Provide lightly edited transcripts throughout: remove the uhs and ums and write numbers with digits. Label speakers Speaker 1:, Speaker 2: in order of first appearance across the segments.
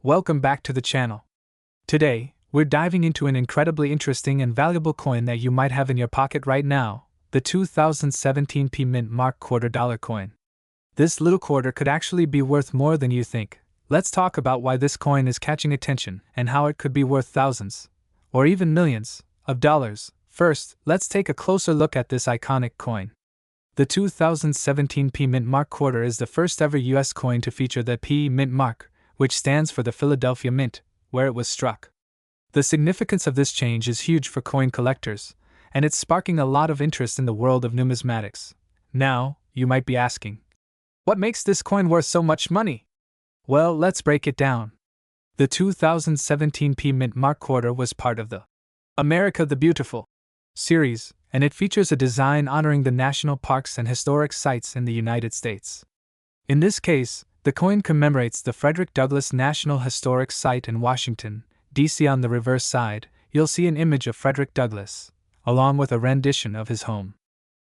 Speaker 1: Welcome back to the channel. Today, we're diving into an incredibly interesting and valuable coin that you might have in your pocket right now, the 2017 P Mint Mark $quarter coin. This little quarter could actually be worth more than you think. Let's talk about why this coin is catching attention and how it could be worth thousands, or even millions, of dollars. First, let's take a closer look at this iconic coin. The 2017 P Mint Mark quarter is the first ever US coin to feature the P Mint mark, which stands for the Philadelphia Mint, where it was struck. The significance of this change is huge for coin collectors, and it's sparking a lot of interest in the world of numismatics. Now, you might be asking, what makes this coin worth so much money? Well, let's break it down. The 2017 P Mint Mark quarter was part of the America the Beautiful series, and it features a design honoring the national parks and historic sites in the United States. In this case, the coin commemorates the Frederick Douglass National Historic Site in Washington, D.C. On the reverse side, you'll see an image of Frederick Douglass, along with a rendition of his home.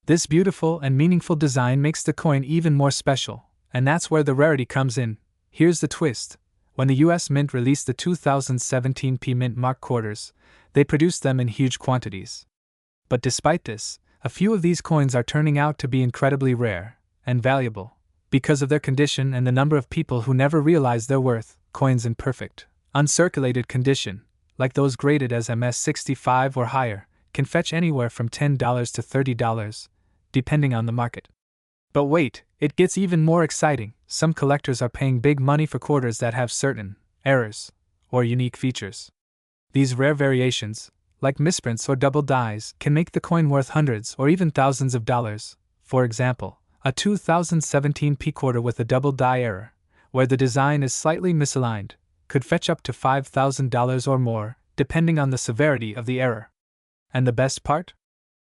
Speaker 1: This beautiful and meaningful design makes the coin even more special, and that's where the rarity comes in. Here's the twist. When the US Mint released the 2017 P Mint Mark quarters, they produced them in huge quantities. But despite this, a few of these coins are turning out to be incredibly rare and valuable because of their condition and the number of people who never realize their worth. Coins in perfect, uncirculated condition, like those graded as MS65 or higher, can fetch anywhere from $10 to $30, depending on the market. But wait, it gets even more exciting. Some collectors are paying big money for quarters that have certain errors or unique features. These rare variations, like misprints or double dies, can make the coin worth hundreds or even thousands of dollars. For example, a 2017 P quarter with a double die error, where the design is slightly misaligned, could fetch up to $5,000 or more, depending on the severity of the error. And the best part?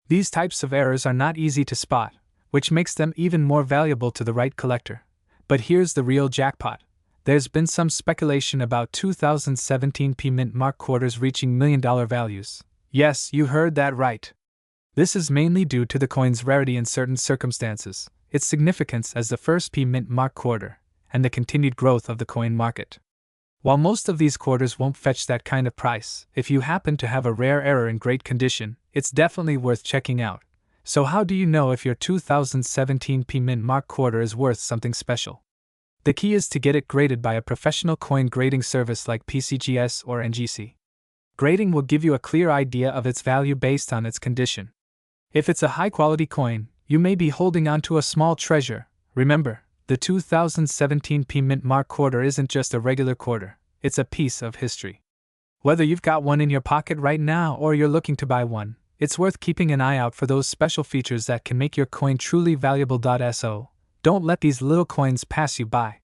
Speaker 1: These types of errors are not easy to spot, which makes them even more valuable to the right collector. But here's the real jackpot. There's been some speculation about 2017 P Mint Mark quarters reaching million-dollar values. Yes, you heard that right. This is mainly due to the coin's rarity in certain circumstances, its significance as the first P Mint Mark quarter, and the continued growth of the coin market. While most of these quarters won't fetch that kind of price, if you happen to have a rare error in great condition, it's definitely worth checking out. So how do you know if your 2017 P Mint Mark quarter is worth something special? The key is to get it graded by a professional coin grading service like PCGS or NGC. Grading will give you a clear idea of its value based on its condition. If it's a high-quality coin, you may be holding on to a small treasure. Remember, the 2017 P Mint Mark quarter isn't just a regular quarter, it's a piece of history. Whether you've got one in your pocket right now or you're looking to buy one, it's worth keeping an eye out for those special features that can make your coin truly valuable. So, don't let these little coins pass you by.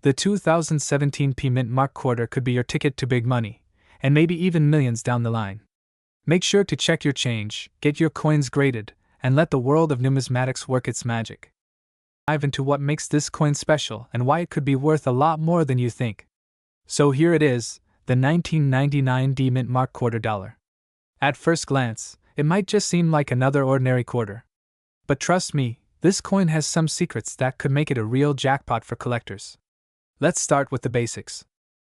Speaker 1: The 2017 P Mint Mark quarter could be your ticket to big money, and maybe even millions down the line. Make sure to check your change, get your coins graded, and let the world of numismatics work its magic. Dive into what makes this coin special and why it could be worth a lot more than you think. So here it is, the 1999 D Mint Mark $quarter. At first glance, it might just seem like another ordinary quarter. But trust me, this coin has some secrets that could make it a real jackpot for collectors. Let's start with the basics.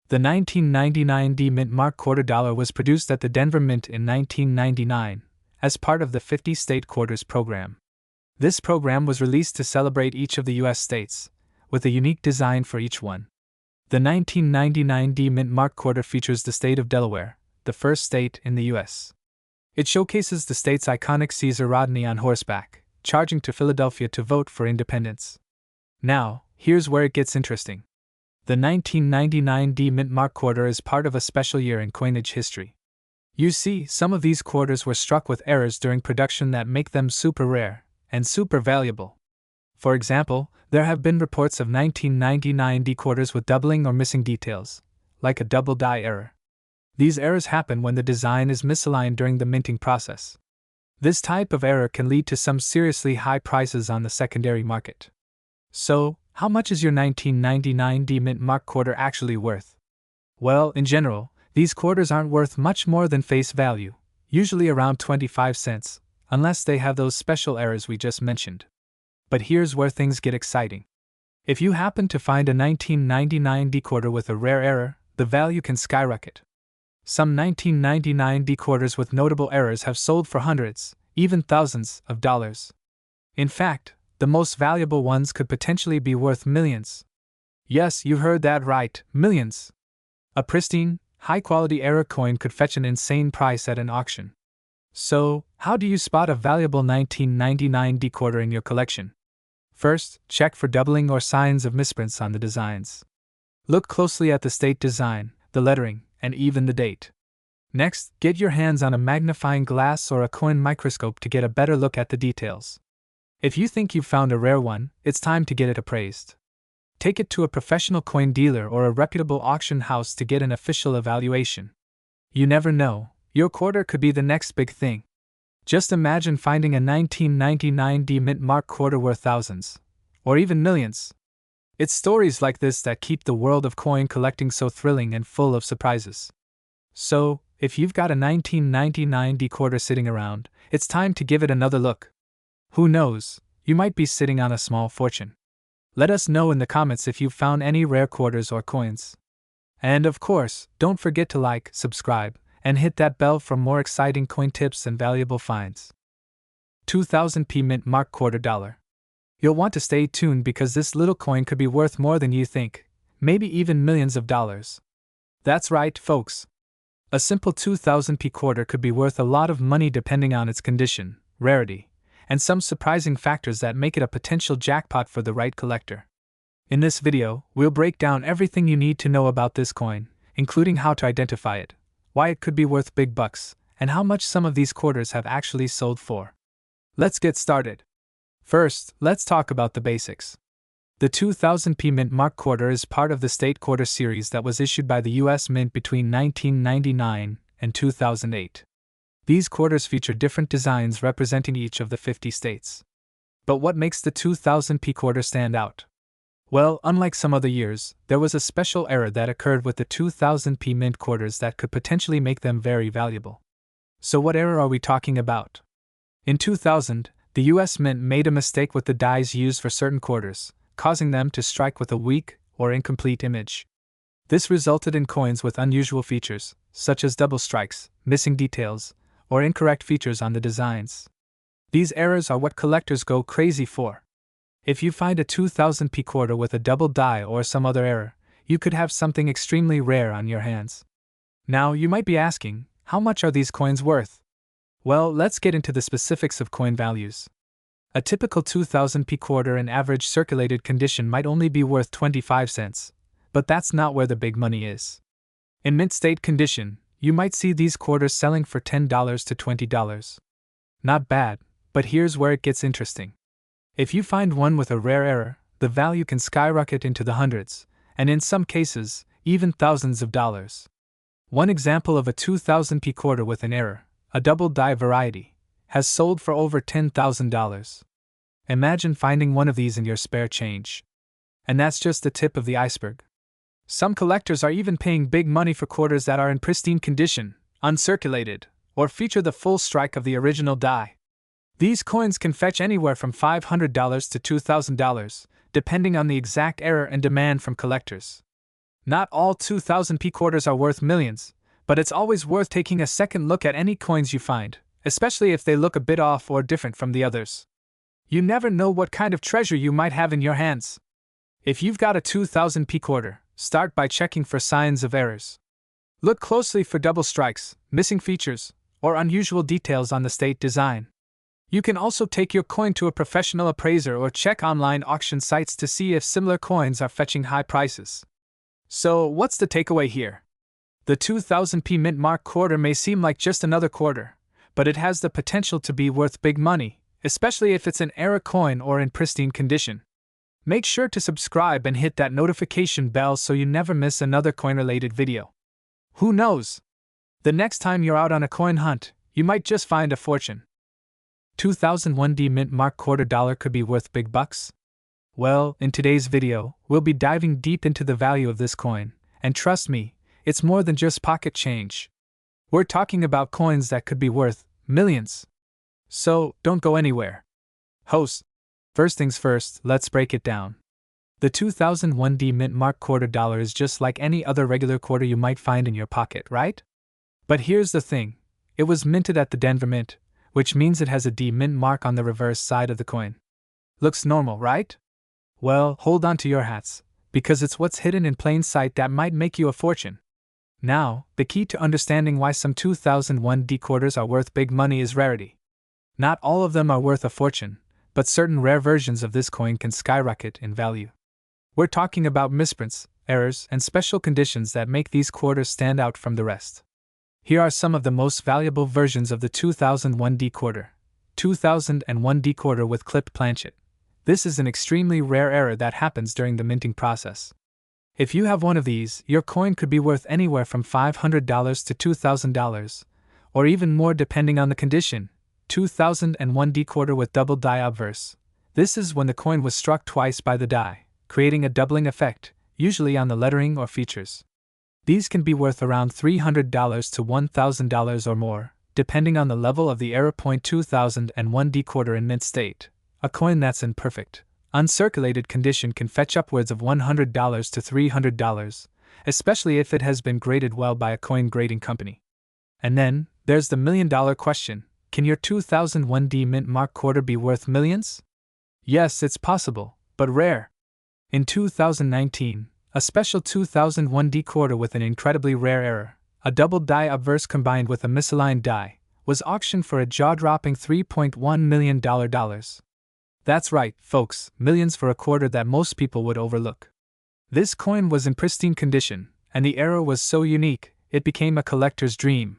Speaker 1: The 1999 D Mint Mark $quarter was produced at the Denver Mint in 1999, as part of the 50-state quarters program. This program was released to celebrate each of the U.S. states, with a unique design for each one. The 1999 D Mint Mark quarter features the state of Delaware, the first state in the U.S. It showcases the state's iconic Caesar Rodney on horseback, charging to Philadelphia to vote for independence. Now, here's where it gets interesting. The 1999 D Mint Mark quarter is part of a special year in coinage history. You see, some of these quarters were struck with errors during production that make them super rare and super valuable. For example, there have been reports of 1999 D quarters with doubling or missing details, like a double die error. These errors happen when the design is misaligned during the minting process. This type of error can lead to some seriously high prices on the secondary market. So, how much is your 1999 D Mint Mark quarter actually worth? Well, in general, these quarters aren't worth much more than face value, usually around 25 cents, unless they have those special errors we just mentioned. But here's where things get exciting. If you happen to find a 1999 D quarter with a rare error, the value can skyrocket. Some 1999 D quarters with notable errors have sold for hundreds, even thousands, of dollars. In fact, the most valuable ones could potentially be worth millions. Yes, you heard that right, millions. A pristine, high-quality error coin could fetch an insane price at an auction. So, how do you spot a valuable 1999 D quarter in your collection? First, check for doubling or signs of misprints on the designs. Look closely at the state design, the lettering, and even the date. Next, get your hands on a magnifying glass or a coin microscope to get a better look at the details. If you think you've found a rare one, it's time to get it appraised. Take it to a professional coin dealer or a reputable auction house to get an official evaluation. You never know, your quarter could be the next big thing. Just imagine finding a 1999 D mint mark quarter worth thousands, or even millions. It's stories like this that keep the world of coin collecting so thrilling and full of surprises. So, if you've got a 1999 D quarter sitting around, it's time to give it another look. Who knows, you might be sitting on a small fortune. Let us know in the comments if you've found any rare quarters or coins. And of course, don't forget to like, subscribe, and hit that bell for more exciting coin tips and valuable finds. 2000p mint mark quarter dollar. You'll want to stay tuned because this little coin could be worth more than you think, maybe even millions of dollars. That's right, folks. A simple 2000p quarter could be worth a lot of money depending on its condition, rarity, and some surprising factors that make it a potential jackpot for the right collector. In this video, we'll break down everything you need to know about this coin, including how to identify it, why it could be worth big bucks, and how much some of these quarters have actually sold for. Let's get started. First, let's talk about the basics. The 2000p mint mark quarter is part of the state quarter series that was issued by the US Mint between 1999 and 2008. These quarters feature different designs representing each of the 50 states. But what makes the 2000p quarter stand out? Well, unlike some other years, there was a special error that occurred with the 2000p mint quarters that could potentially make them very valuable. So what error are we talking about? In 2000, the US Mint made a mistake with the dies used for certain quarters, causing them to strike with a weak or incomplete image. This resulted in coins with unusual features, such as double strikes, missing details, or incorrect features on the designs. These errors are what collectors go crazy for. If you find a 2000p quarter with a double die or some other error, you could have something extremely rare on your hands. Now, you might be asking, how much are these coins worth? Well, let's get into the specifics of coin values. A typical 2000p quarter in average circulated condition might only be worth 25 cents, but that's not where the big money is. In mint state condition, you might see these quarters selling for $10 to $20. Not bad, but here's where it gets interesting. If you find one with a rare error, the value can skyrocket into the hundreds, and in some cases, even thousands of dollars. One example of a 2000p quarter with an error, a double die variety, has sold for over $10,000. Imagine finding one of these in your spare change. And that's just the tip of the iceberg. Some collectors are even paying big money for quarters that are in pristine condition, uncirculated, or feature the full strike of the original die. These coins can fetch anywhere from $500 to $2,000, depending on the exact error and demand from collectors. Not all 2000p quarters are worth millions, but it's always worth taking a second look at any coins you find, especially if they look a bit off or different from the others. You never know what kind of treasure you might have in your hands. If you've got a 2000p quarter, start by checking for signs of errors. Look closely for double strikes, missing features, or unusual details on the state design. You can also take your coin to a professional appraiser or check online auction sites to see if similar coins are fetching high prices. So, what's the takeaway here? The 2000p mint mark quarter may seem like just another quarter, but it has the potential to be worth big money, especially if it's an error coin or in pristine condition. Make sure to subscribe and hit that notification bell so you never miss another coin-related video. Who knows? The next time you're out on a coin hunt, you might just find a fortune. 2001 D mint mark quarter dollar could be worth big bucks? Well, in today's video, we'll be diving deep into the value of this coin, and trust me, it's more than just pocket change. We're talking about coins that could be worth millions. So, don't go anywhere. Host, first things first, let's break it down. The 2001D mint mark quarter dollar is just like any other regular quarter you might find in your pocket, right? But here's the thing, it was minted at the Denver Mint, which means it has a D mint mark on the reverse side of the coin. Looks normal, right? Well, hold on to your hats, because it's what's hidden in plain sight that might make you a fortune. Now, the key to understanding why some 2001D quarters are worth big money is rarity. Not all of them are worth a fortune, but certain rare versions of this coin can skyrocket in value. We're talking about misprints, errors, and special conditions that make these quarters stand out from the rest. Here are some of the most valuable versions of the 2001D quarter. 2001D quarter with clipped planchet. This is an extremely rare error that happens during the minting process. If you have one of these, your coin could be worth anywhere from $500 to $2,000, or even more depending on the condition. 2001D quarter with double die obverse. This is when the coin was struck twice by the die, creating a doubling effect, usually on the lettering or features. These can be worth around $300 to $1,000 or more, depending on the level of the error point. 2001D quarter in mint state. A coin that's in perfect, uncirculated condition can fetch upwards of $100 to $300, especially if it has been graded well by a coin grading company. And then, there's the million-dollar question. Can your 2001D mint mark quarter be worth millions? Yes, it's possible, but rare. In 2019, a special 2001D quarter with an incredibly rare error, a double die obverse combined with a misaligned die, was auctioned for a jaw-dropping $3.1 million. That's right, folks, millions for a quarter that most people would overlook. This coin was in pristine condition, and the error was so unique, it became a collector's dream.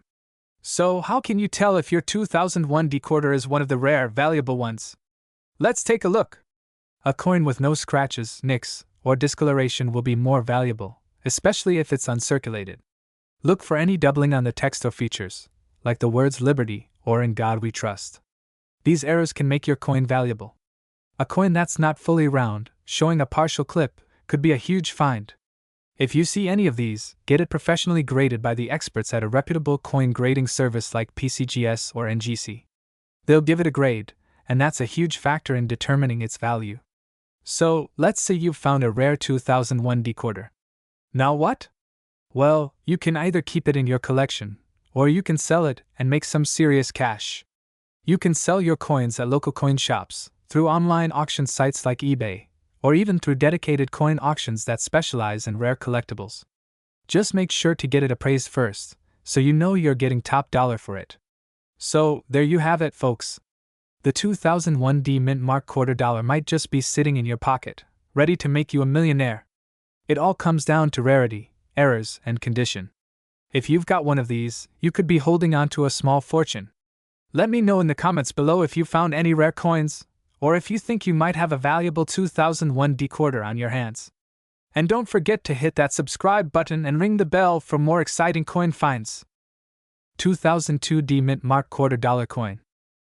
Speaker 1: So, how can you tell if your 2001D quarter is one of the rare, valuable ones? Let's take a look. A coin with no scratches, nicks, or discoloration will be more valuable, especially if it's uncirculated. Look for any doubling on the text or features, like the words Liberty or In God We Trust. These errors can make your coin valuable. A coin that's not fully round, showing a partial clip, could be a huge find. If you see any of these, get it professionally graded by the experts at a reputable coin grading service like PCGS or NGC. They'll give it a grade, and that's a huge factor in determining its value. So, let's say you've found a rare 2001D quarter. Now what? Well, you can either keep it in your collection, or you can sell it and make some serious cash. You can sell your coins at local coin shops, through online auction sites like eBay, or even through dedicated coin auctions that specialize in rare collectibles. Just make sure to get it appraised first, so you know you're getting top dollar for it. So, there you have it, folks. The 2001D mint mark quarter dollar might just be sitting in your pocket, ready to make you a millionaire. It all comes down to rarity, errors, and condition. If you've got one of these, you could be holding on to a small fortune. Let me know in the comments below if you found any rare coins, or if you think you might have a valuable 2001D quarter on your hands. And don't forget to hit that subscribe button and ring the bell for more exciting coin finds. 2002D mint mark quarter dollar coin.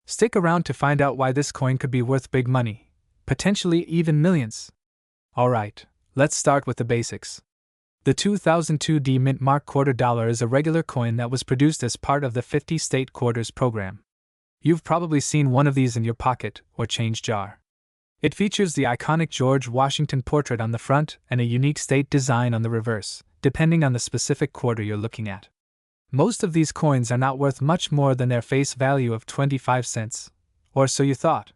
Speaker 1: Stick around to find out why this coin could be worth big money, potentially even millions. Alright, let's start with the basics. The 2002D mint mark quarter dollar is a regular coin that was produced as part of the 50 state quarters program. You've probably seen one of these in your pocket or change jar. It features the iconic George Washington portrait on the front and a unique state design on the reverse, depending on the specific quarter you're looking at. Most of these coins are not worth much more than their face value of 25 cents, or so you thought.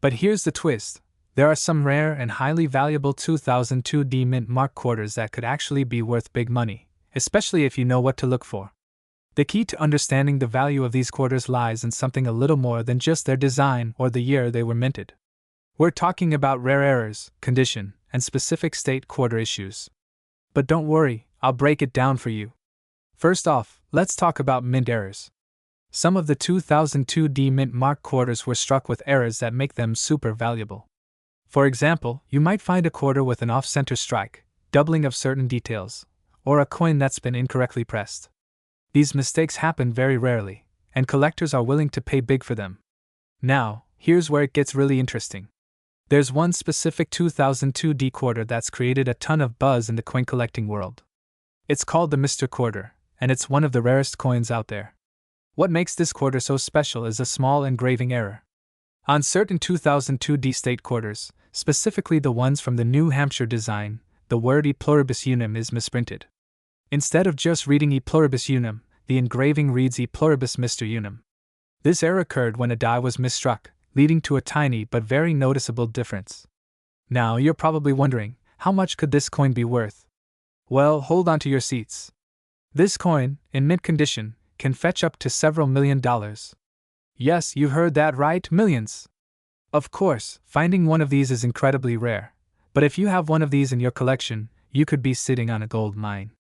Speaker 1: But here's the twist. There are some rare and highly valuable 2002D mint mark quarters that could actually be worth big money, especially if you know what to look for. The key to understanding the value of these quarters lies in something a little more than just their design or the year they were minted. We're talking about rare errors, condition, and specific state quarter issues. But don't worry, I'll break it down for you. First off, let's talk about mint errors. Some of the 2002D mint mark quarters were struck with errors that make them super valuable. For example, you might find a quarter with an off-center strike, doubling of certain details, or a coin that's been incorrectly pressed. These mistakes happen very rarely, and collectors are willing to pay big for them. Now, here's where it gets really interesting. There's one specific 2002D quarter that's created a ton of buzz in the coin collecting world. It's called the Mr. Quarter, and it's one of the rarest coins out there. What makes this quarter so special is a small engraving error. On certain 2002D state quarters, specifically the ones from the New Hampshire design, the word E pluribus unum is misprinted. Instead of just reading E pluribus unum, the engraving reads E pluribus Mr. Unum. This error occurred when a die was misstruck, leading to a tiny but very noticeable difference. Now you're probably wondering, how much could this coin be worth? Well, hold on to your seats. This coin, in mint condition, can fetch up to several $1 million. Yes, you heard that right, millions. Of course, finding one of these is incredibly rare, but if you have one of these in your collection, you could be sitting on a gold mine.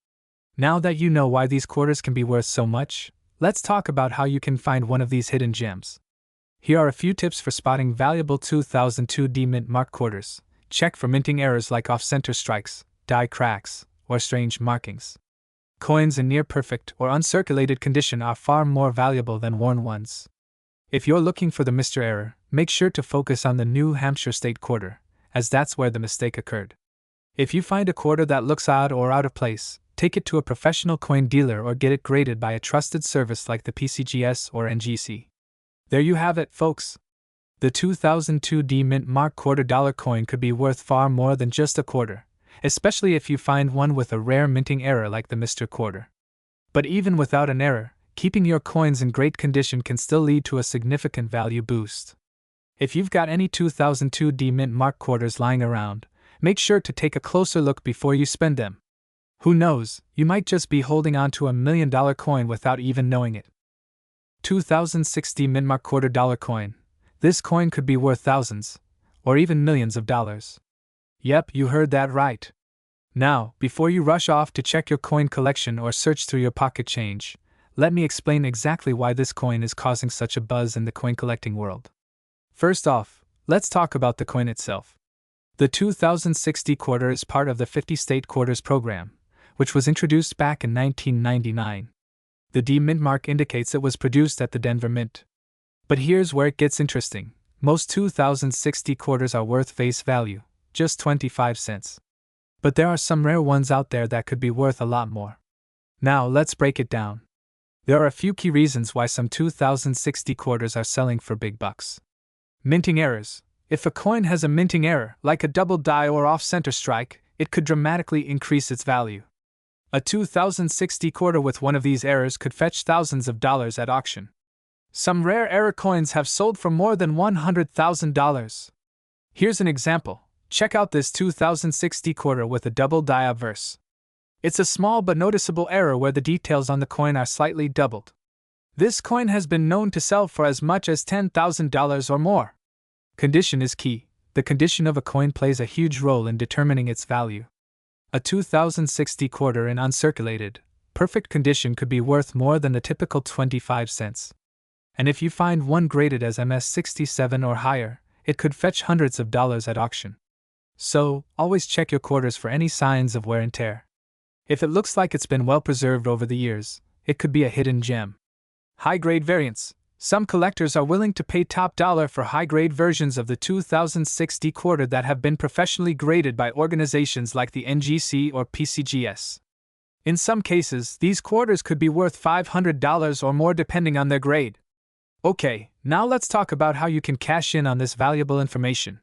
Speaker 1: Now that you know why these quarters can be worth so much, let's talk about how you can find one of these hidden gems. Here are a few tips for spotting valuable 2002 D mint mark quarters. Check for minting errors like off-center strikes, die cracks, or strange markings. Coins in near-perfect or uncirculated condition are far more valuable than worn ones. If you're looking for the Mr. Error, make sure to focus on the New Hampshire State quarter, as that's where the mistake occurred. If you find a quarter that looks odd or out of place, take it to a professional coin dealer or get it graded by a trusted service like the PCGS or NGC. There you have it, folks. The 2002 D Mint Mark $quarter coin could be worth far more than just a quarter, especially if you find one with a rare minting error like the Mr. Quarter. But even without an error, keeping your coins in great condition can still lead to a significant value boost. If you've got any 2002 D Mint Mark quarters lying around, make sure to take a closer look before you spend them. Who knows, you might just be holding on to $1 million coin without even knowing it. 2006 D Mint Mark $quarter coin. This coin could be worth thousands, or even millions of dollars. Yep, you heard that right. Now, before you rush off to check your coin collection or search through your pocket change, let me explain exactly why this coin is causing such a buzz in the coin collecting world. First off, let's talk about the coin itself. The 2006 D quarter is part of the 50 State Quarters program, which was introduced back in 1999. The D Mint mark indicates it was produced at the Denver Mint. But here's where it gets interesting. Most 2006 D quarters are worth face value, just 25 cents. But there are some rare ones out there that could be worth a lot more. Now let's break it down. There are a few key reasons why some 2006 D quarters are selling for big bucks. Minting errors. If a coin has a minting error, like a double die or off-center strike, it could dramatically increase its value. A 2006 D quarter with one of these errors could fetch thousands of dollars at auction. Some rare error coins have sold for more than $100,000. Here's an example. Check out this 2006 D quarter with a double die obverse. It's a small but noticeable error where the details on the coin are slightly doubled. This coin has been known to sell for as much as $10,000 or more. Condition is key. The condition of a coin plays a huge role in determining its value. A 2006 D quarter in uncirculated, perfect condition could be worth more than the typical 25 cents. And if you find one graded as MS67 or higher, it could fetch hundreds of dollars at auction. So, always check your quarters for any signs of wear and tear. If it looks like it's been well preserved over the years, it could be a hidden gem. High-grade variants. Some collectors are willing to pay top dollar for high-grade versions of the 2006 D quarter that have been professionally graded by organizations like the NGC or PCGS. In some cases, these quarters could be worth $500 or more depending on their grade. Okay, now let's talk about how you can cash in on this valuable information.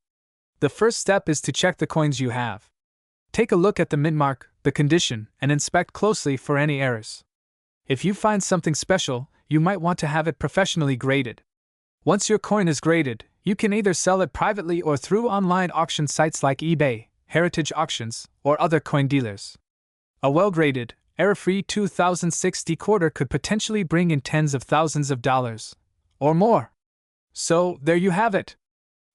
Speaker 1: The first step is to check the coins you have. Take a look at the mint mark, the condition, and inspect closely for any errors. If you find something special, you might want to have it professionally graded. Once your coin is graded, you can either sell it privately or through online auction sites like eBay, Heritage Auctions, or other coin dealers. A well-graded, error-free 2006 D quarter could potentially bring in tens of thousands of dollars, or more. So, there you have it.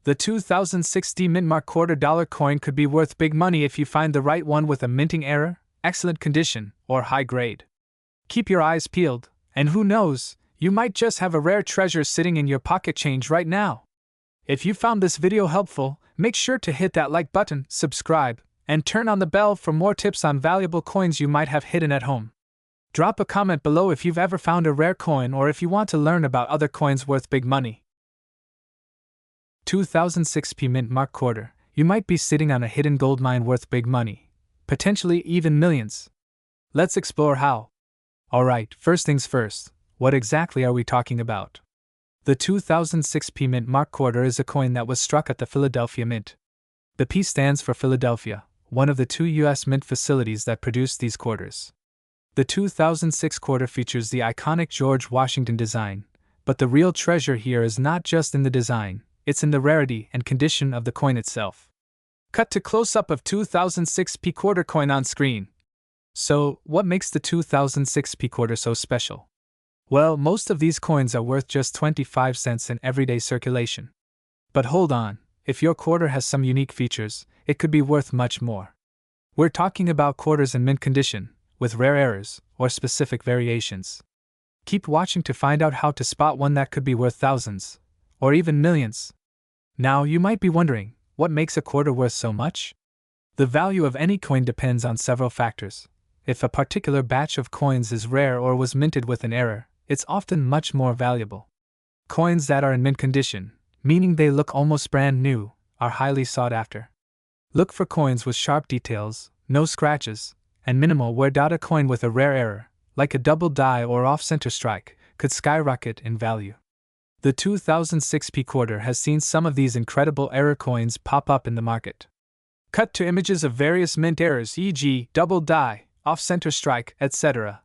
Speaker 1: The 2006 D Mint Mark $quarter coin could be worth big money if you find the right one with a minting error, excellent condition, or high grade. Keep your eyes peeled, and who knows, you might just have a rare treasure sitting in your pocket change right now. If you found this video helpful, make sure to hit that like button, subscribe, and turn on the bell for more tips on valuable coins you might have hidden at home. Drop a comment below if you've ever found a rare coin or if you want to learn about other coins worth big money. 2006 P Mint Mark quarter. You might be sitting on a hidden gold mine worth big money, potentially even millions. Let's explore how. Alright, first things first, what exactly are we talking about? The 2006 P Mint Mark quarter is a coin that was struck at the Philadelphia Mint. The P stands for Philadelphia, one of the two U.S. Mint facilities that produce these quarters. The 2006 quarter features the iconic George Washington design, but the real treasure here is not just in the design, it's in the rarity and condition of the coin itself. Cut to close-up of 2006 P quarter coin on screen. So, what makes the 2006 P quarter so special? Well, most of these coins are worth just 25 cents in everyday circulation. But hold on, if your quarter has some unique features, it could be worth much more. We're talking about quarters in mint condition, with rare errors, or specific variations. Keep watching to find out how to spot one that could be worth thousands, or even millions. Now, you might be wondering, what makes a quarter worth so much? The value of any coin depends on several factors. If a particular batch of coins is rare or was minted with an error, it's often much more valuable. Coins that are in mint condition, meaning they look almost brand new, are highly sought after. Look for coins with sharp details, no scratches, and minimal wear. A coin with a rare error, like a double die or off-center strike, could skyrocket in value. The 2006 P quarter has seen some of these incredible error coins pop up in the market. Cut to images of various mint errors, e.g., double die, off-center strike, etc.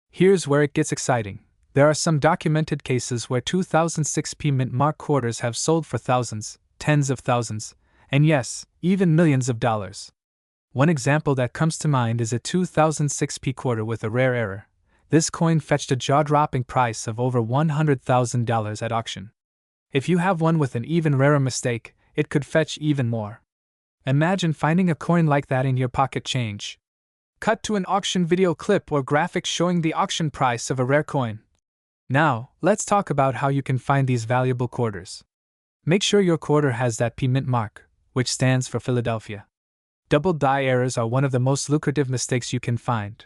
Speaker 1: Here's where it gets exciting. There are some documented cases where 2006 P mint mark quarters have sold for thousands, tens of thousands, and yes, even millions of dollars. One example that comes to mind is a 2006 P quarter with a rare error. This coin fetched a jaw-dropping price of over $100,000 at auction. If you have one with an even rarer mistake, it could fetch even more. Imagine finding a coin like that in your pocket change. Cut to an auction video clip or graphic showing the auction price of a rare coin. Now, let's talk about how you can find these valuable quarters. Make sure your quarter has that P mint mark, which stands for Philadelphia. Double die errors are one of the most lucrative mistakes you can find.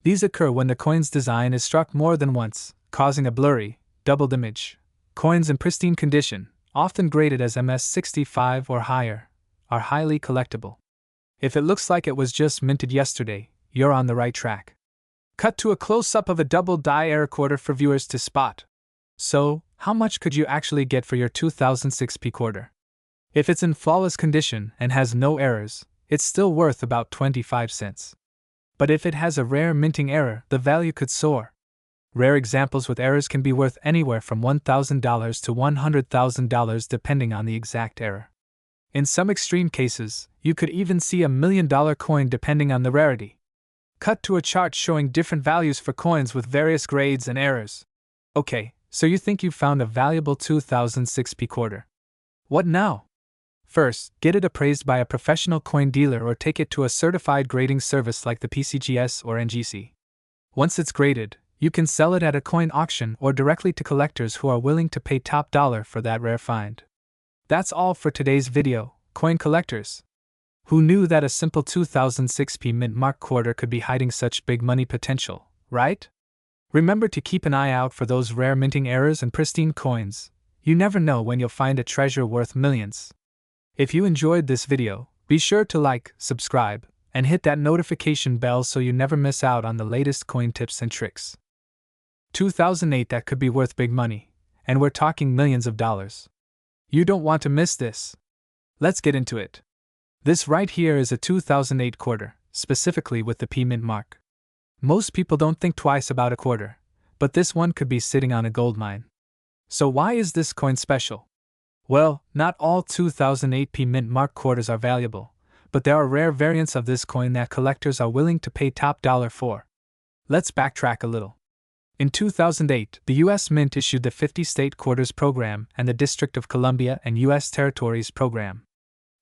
Speaker 1: These occur when the coin's design is struck more than once, causing a blurry, doubled image. Coins in pristine condition, often graded as MS65 or higher, are highly collectible. If it looks like it was just minted yesterday, you're on the right track. Cut to a close-up of a double die error quarter for viewers to spot. So, how much could you actually get for your 2006 P quarter? If it's in flawless condition and has no errors, it's still worth about 25 cents. But if it has a rare minting error, the value could soar. Rare examples with errors can be worth anywhere from $1,000 to $100,000 depending on the exact error. In some extreme cases, you could even see a $1 million coin depending on the rarity. Cut to a chart showing different values for coins with various grades and errors. Okay, so you think you've found a valuable 2006 P quarter. What now? First, get it appraised by a professional coin dealer or take it to a certified grading service like the PCGS or NGC. Once it's graded, you can sell it at a coin auction or directly to collectors who are willing to pay top dollar for that rare find. That's all for today's video, coin collectors. Who knew that a simple 2006 P mint mark quarter could be hiding such big money potential, right? Remember to keep an eye out for those rare minting errors and pristine coins. You never know when you'll find a treasure worth millions. If you enjoyed this video, be sure to like, subscribe, and hit that notification bell so you never miss out on the latest coin tips and tricks. 2008 that could be worth big money, and we're talking millions of dollars. You don't want to miss this. Let's get into it. This right here is a 2008 quarter, specifically with the P mint mark. Most people don't think twice about a quarter, but this one could be sitting on a gold mine. So why is this coin special? Well, not all 2008 P mint mark quarters are valuable, but there are rare variants of this coin that collectors are willing to pay top dollar for. Let's backtrack a little. In 2008, the U.S. Mint issued the 50-state quarters program and the District of Columbia and U.S. Territories program.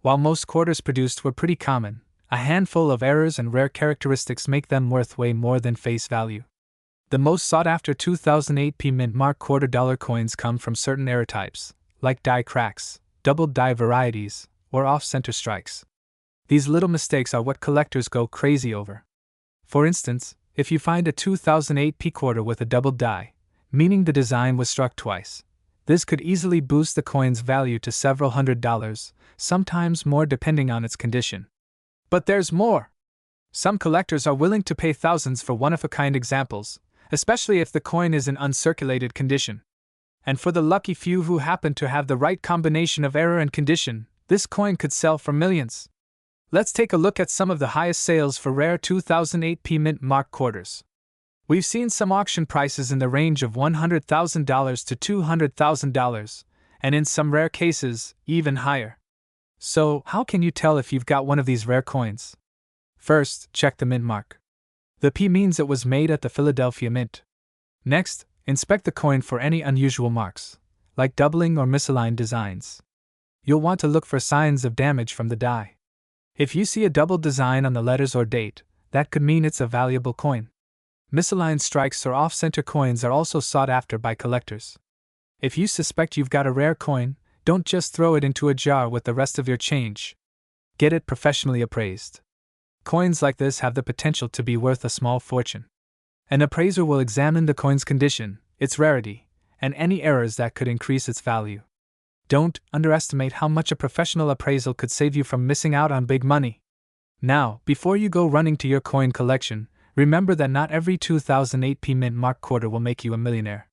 Speaker 1: While most quarters produced were pretty common, a handful of errors and rare characteristics make them worth way more than face value. The most sought-after 2008 P mint mark quarter dollar coins come from certain error types, like die cracks, double die varieties, or off-center strikes. These little mistakes are what collectors go crazy over. For instance, if you find a 2008 P quarter with a double die, meaning the design was struck twice, this could easily boost the coin's value to several $100s, sometimes more depending on its condition. But there's more! Some collectors are willing to pay thousands for one-of-a-kind examples, especially if the coin is in uncirculated condition. And for the lucky few who happen to have the right combination of error and condition, This coin could sell for millions. Let's take a look at some of the highest sales for rare 2008 Mint Mark quarters. We've seen some auction prices in the range of $100,000 to $200,000, and in some rare cases, even higher. So, how can you tell if you've got one of these rare coins? First, check the mint mark. The P means it was made at the Philadelphia Mint. Next, inspect the coin for any unusual marks, like doubling or misaligned designs. You'll want to look for signs of damage from the die. If you see a doubled design on the letters or date, that could mean it's a valuable coin. Misaligned strikes or off-center coins are also sought after by collectors. If you suspect you've got a rare coin, don't just throw it into a jar with the rest of your change. Get it professionally appraised. Coins like this have the potential to be worth a small fortune. An appraiser will examine the coin's condition, its rarity, and any errors that could increase its value. Don't underestimate how much a professional appraisal could save you from missing out on big money. Now, before you go running to your coin collection, remember that not every 2008 Mint Mark quarter will make you a millionaire.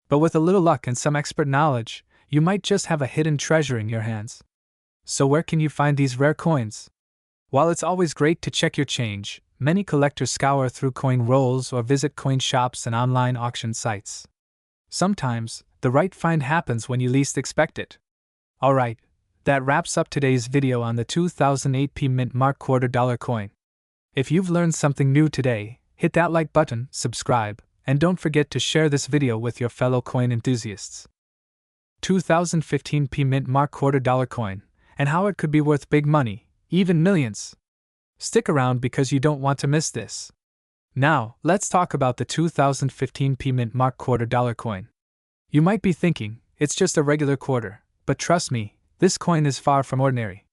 Speaker 1: But with a little luck and some expert knowledge, you might just have a hidden treasure in your hands. So where can you find these rare coins? While it's always great to check your change, many collectors scour through coin rolls or visit coin shops and online auction sites. Sometimes, the right find happens when you least expect it. Alright, that wraps up today's video on the 2008 Mint Mark $quarter coin. If you've learned something new today, hit that like button, subscribe, and don't forget to share this video with your fellow coin enthusiasts. 2015 Mint Mark $quarter coin, and how it could be worth big money, even millions. Stick around because you don't want to miss this. Now, let's talk about the 2015 Mint Mark $quarter coin. You might be thinking, it's just a regular quarter, but trust me, this coin is far from ordinary.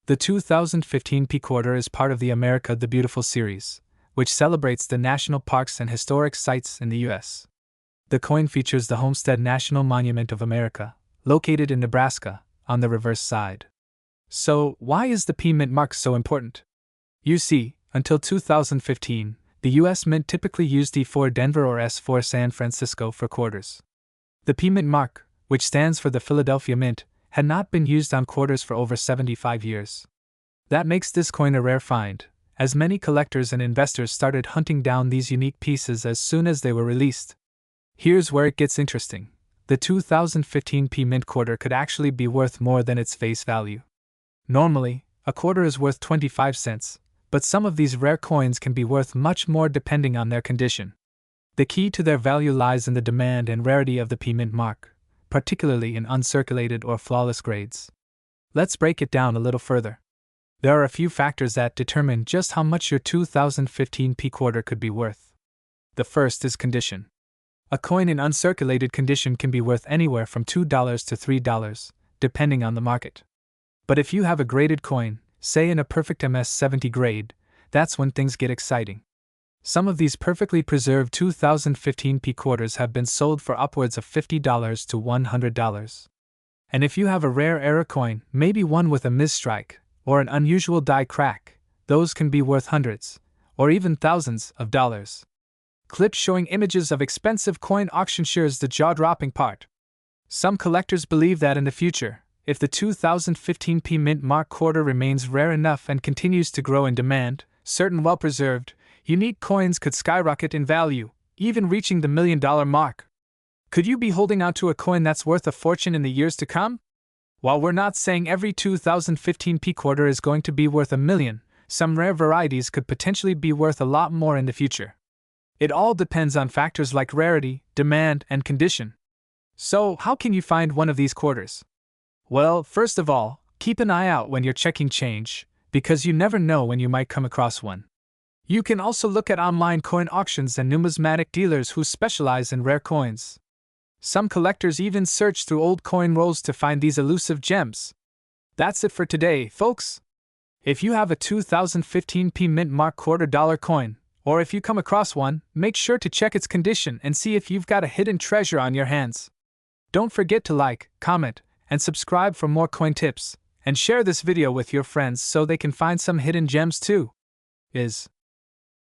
Speaker 1: The 2015 quarter is part of the America the Beautiful series, which celebrates the national parks and historic sites in the U.S. The coin features the Homestead National Monument of America, located in Nebraska, on the reverse side. So, why is the Mint Mark so important? You see, until 2015, the U.S. Mint typically used E for Denver or S for San Francisco for quarters. The Mint Mark, which stands for the Philadelphia Mint, had not been used on quarters for over 75 years. That makes this coin a rare find, as many collectors and investors started hunting down these unique pieces as soon as they were released. Here's where it gets interesting. The 2015 Mint quarter could actually be worth more than its face value. Normally, a quarter is worth 25 cents, but some of these rare coins can be worth much more depending on their condition. The key to their value lies in the demand and rarity of the Mint Mark, particularly in uncirculated or flawless grades. Let's break it down a little further. There are a few factors that determine just how much your 2015 quarter could be worth. The first is condition. A coin in uncirculated condition can be worth anywhere from $2 to $3, depending on the market. But if you have a graded coin, say in a perfect MS-70 grade, that's when things get exciting. Some of these perfectly preserved 2015 quarters have been sold for upwards of $50 to $100. And if you have a rare error coin, maybe one with a misstrike, or an unusual die crack, those can be worth hundreds, or even thousands of dollars. Clips showing images of expensive coin auction shares the jaw-dropping part. Some collectors believe that in the future, if the 2015 Mint Mark quarter remains rare enough and continues to grow in demand, certain well-preserved, unique coins could skyrocket in value, even reaching the $1 million mark. Could you be holding on to a coin that's worth a fortune in the years to come? While we're not saying every 2015 quarter is going to be worth $1 million, some rare varieties could potentially be worth a lot more in the future. It all depends on factors like rarity, demand, and condition. So, how can you find one of these quarters? Well, first of all, keep an eye out when you're checking change, because you never know when you might come across one. You can also look at online coin auctions and numismatic dealers who specialize in rare coins. Some collectors even search through old coin rolls to find these elusive gems. That's it for today, folks. If you have a 2015 Mint Mark $quarter coin, or if you come across one, make sure to check its condition and see if you've got a hidden treasure on your hands. Don't forget to like, comment, and subscribe for more coin tips, and share this video with your friends so they can find some hidden gems too.